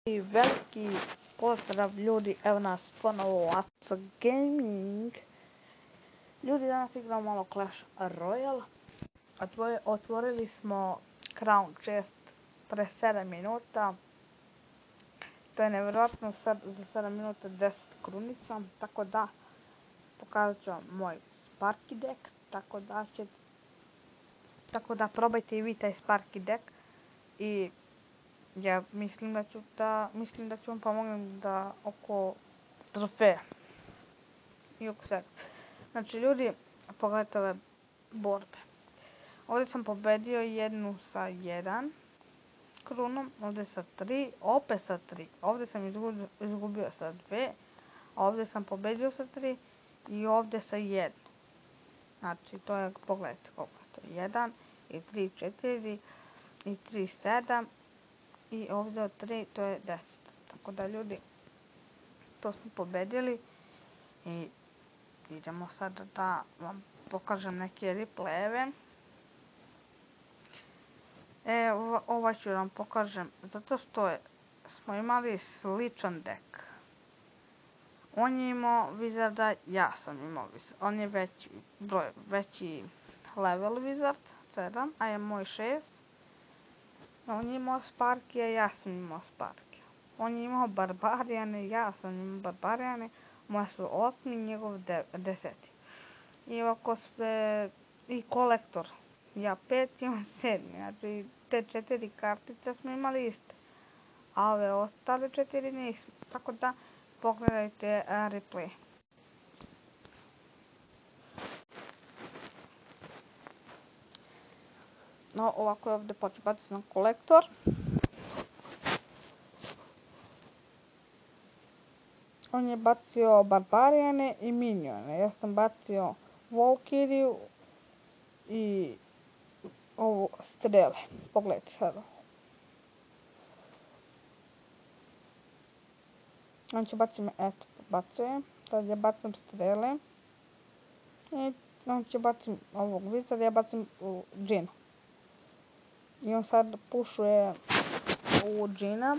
I veliki pozdrav ljudi, evo nas ponovo Aca Gaming. Ljudi, danas igramo malo Clash Royale. Otvorili smo Crown Chest pre 7 minuta. To je nevjerojatno, za 7 minuta 10 krunica, tako da pokazat ću vam moj Sparky deck, tako da probajte i vi taj Sparky deck i ja mislim da ću vam pomognem da oko trofeja i oko svega. Znači ljudi, pogledajte ove borbe. Ovdje sam pobedio jednu sa 1 krunom, ovdje sa 3, opet sa 3. Ovdje sam izgubio sa 2, ovdje sam pobedio sa 3 i ovdje sa 1. Znači to je, pogledajte koliko je to, 1 i 3, 4 i 3, 7. I ovdje od 3 to je 10. Tako da ljudi, to smo pobedili. I idemo sad da vam pokažem neke replayeve. Ovaj ću vam pokažem zato što smo imali sličan deck. On je imao Wizarda, ja sam imao Wizard. On je veći level Wizard, 7, a je moj 6. On je imao Sparky, a ja sam imao Sparky. On je imao Barbarijane, ja sam imao Barbarijane. Moja su 8, njegov 10. I ovako sve, i kolektor. Ja 5 i on 7. Znači te 4 kartice smo imali iste. A ove ostale 4 nismo. Tako da pogledajte replay. No, ovako je ovdje bacio sam kolektor. On je bacio Barbarijane i Minione. Ja sam bacio Valkyriju i ovo strele. Pogledajte sad. On će baciti, eto, bacio je. Sad ja bacam strele. I on će baciti ovog Wizarda, ja bacim Džina. I on sad pušuje u Džina,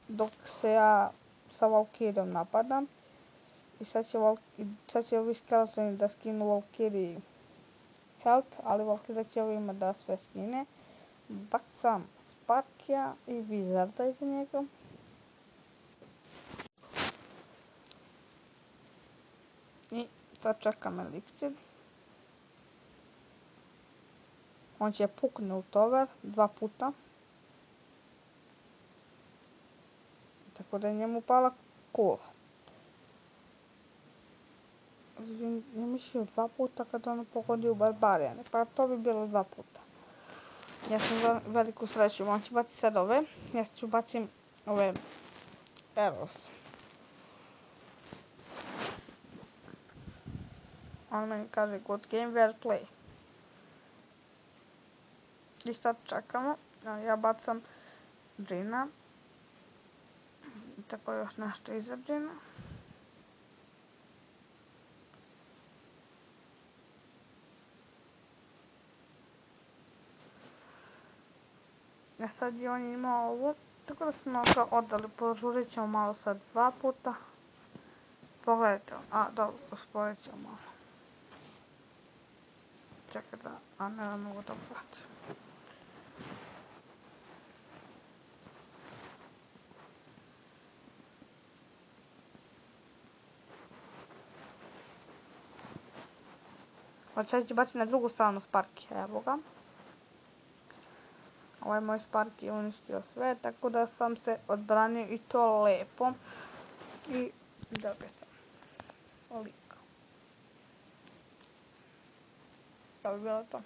dok se ja sa Valkyrijom napadam. I sad će ovi skeletoni da skinu Valkyriji health, ali Valkyrija će ovima da sve skine. Bacam Sparkija i Wizarda iza njega. I sad čekam eliksir. On će pukne u tovar 2 puta. Tako da je njemu pala kula. Ja mislio 2 puta kad ono pogodi u Barbarijane, pa to bi bilo 2 puta. Ja sam za veliku sreću, on će baciti sad ove, ja ću bacim ove arrows. On meni kaže good game, well play. I sad čekamo, ja bacam Džina. I tako još nešto iza Džina. A sad je on imao ovo, tako da smo ga odali, požurit ćemo malo sad 2 puta. Pogledajte, dobro, usporit ćemo malo. Čekaj da, ne mogu da vratim. Sad ću baciti na drugu stranu Sparky, evo ga. Ovaj moj Sparky je uništio sve, tako da sam se odbranio i to lepo. I dobio sam lika. To bi bilo to.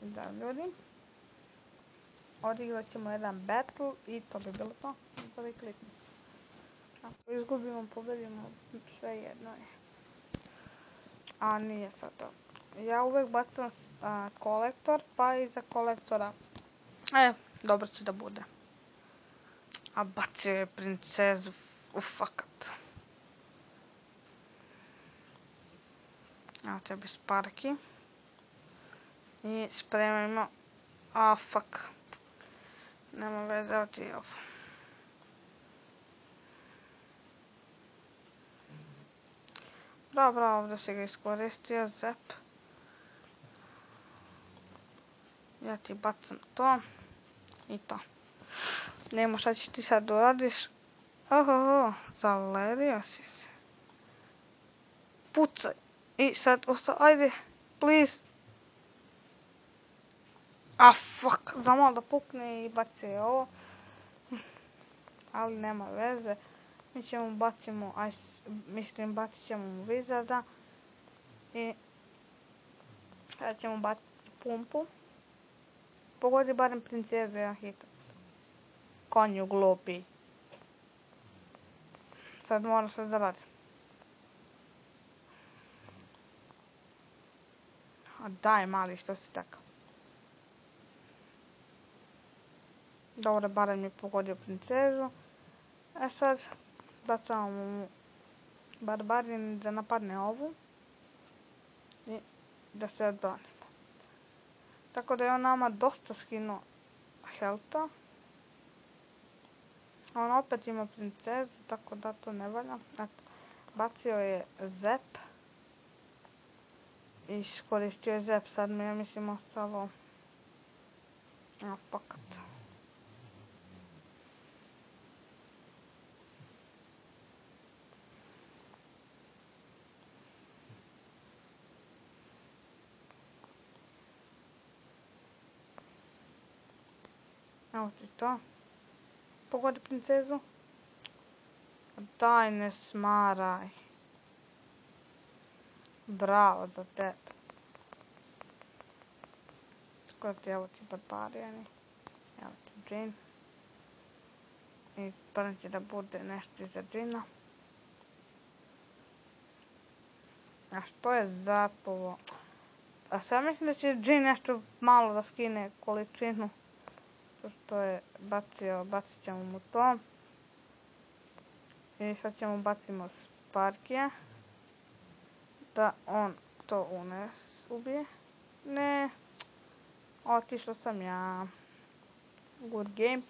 Da, ljudi. Odigrat ćemo jedan battle i to bi bilo to. Prvi klikni. Ako izgubimo, pobedimo, sve jedno je. A nije sad to. Ja uvijek bacam kolektor, pa iza kolektora, dobro će da bude. A bacio je princezu, fakat. Evo tebi Sparky. I spremajmo, fuck. Nema veze, evo ti ovo. Bravo, ovdje si ga iskoristio, zep. Ja ti bacam to. I to. Nemo šta ćeš ti sad uradiš. Ohoho, zalerio si se. Pucaj. I sad ostao, ajde, please. Fuck, zamalo da pukne i baci ovo. Ali nema veze. Mi ćemo bacit ćemo mu Wizarda. I sad ćemo baciti pumpu. Pogodi barem princezu jedan hitac. Konju glupi. Sad moram sve da radim. A daj mali, što si takav? Dobro, barem je pogodio princezu. Sad bacamo mu barbarin da napadne ovu. I da se odbranimo. Tako da je on nama dosta skinuo helta. On opet ima princezu, tako da to ne valja. Bacio je zep. Iskoristio je zep, sad mi ja mislim ostalo fakat. Evo ti to. Pogodi princezu. Daj, ne smaraj. Bravo za tebe. Skoro ti, evo ti barbarijani. Evo ti džin. I prvo će da bude nešto iza džina. A što je zapovo? A sad mislim da će džin nešto malo da skine količinu. To što je bacio, bacit ćemo mu to. I sad ćemo bacimo Sparkija. Da on to ubije. Ne. Otišao sam ja. Good game.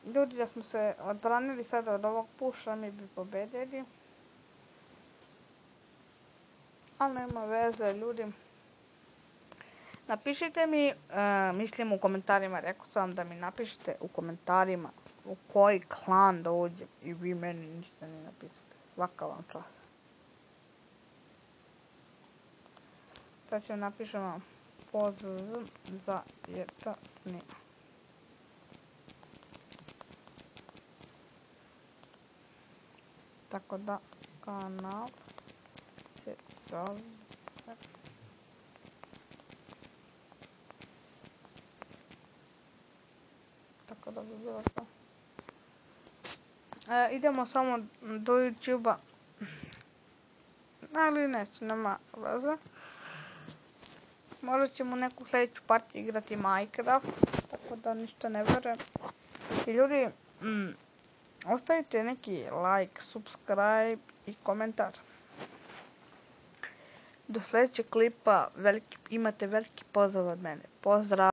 Ljudi, da smo se odbranili sada od ovog puša, mi bi pobedili. Ali nema veze, ljudi. Napišite mi, mislim u komentarima, rekao sam vam da mi napišite u komentarima u koji klan da uđem i vi meni ništa ne napisate. Svaka vam čast. Sad ću napišemo pozv za jeta snima. Tako da kanal se zove. Tako da bi bilo to. Idemo samo do YouTube-a. Ali neću, nema veze. Možda ćemo neku sljedeću partiju igrati Minecraft. Tako da ništa ne verujem. I ljudi, ostavite neki like, subscribe i komentar. Do sljedećeg klipa imate veliki pozdrav od mene. Pozdrav!